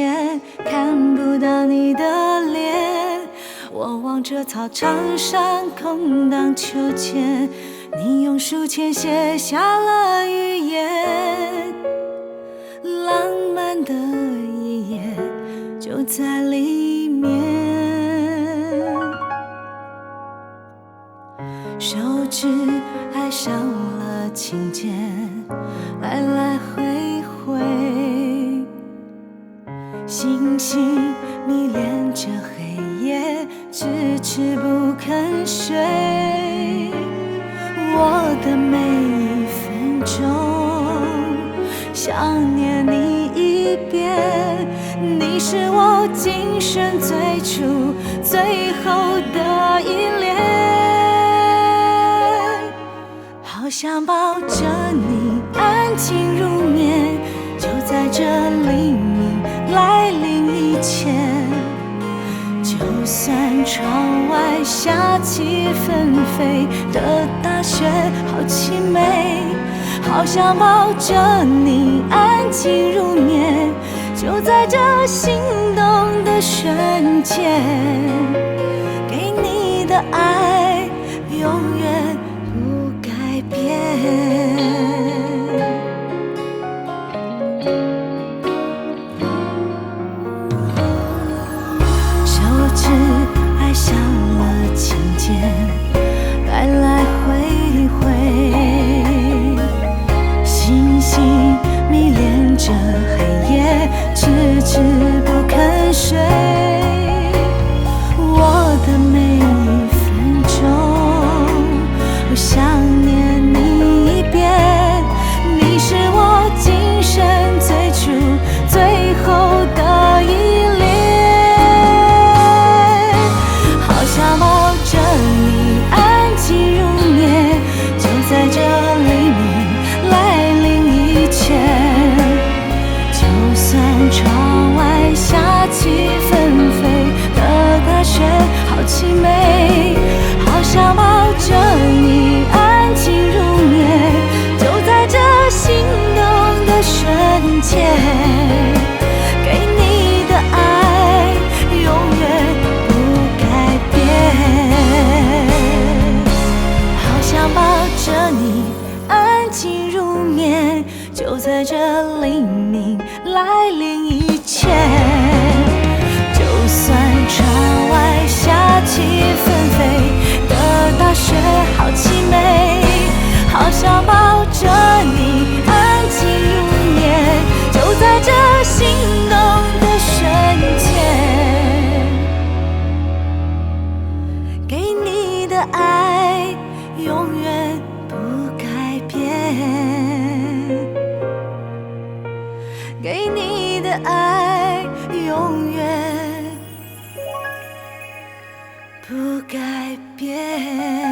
前，看不到你的脸。我望着操场上空荡秋千，你用书签写下了语言，浪漫的一夜就在里面。手指爱上了琴键，来来回回，星星迷恋着黑夜，迟迟不肯睡。我的每一分钟想念你一遍，你是我今生最初最后的依恋。好想抱着你安静入眠，就在这黎明来临以前。就算窗外下起纷飞的大雪好凄美，好想抱着你安静入眠，就在这心动的瞬间，给你的爱永远不改变。爱上了琴键，来来回回，星星迷恋着黑夜，迟迟不肯睡。我的每一分钟我想念你一遍，你是我今生最初最后的依恋。想抱着你安静入眠，就在这黎明来临以前。就算窗外下起纷飞的大雪好凄美，好想抱着你安静入眠，就在这心动的瞬间，给你的爱永远好想抱着你安静入眠，就在这黎明来临以前。就算窗外下起纷飞的大雪好凄美，好想抱着你安静入眠，就在这心动的瞬间，给你的爱永远不改变，给你的爱永远不改变。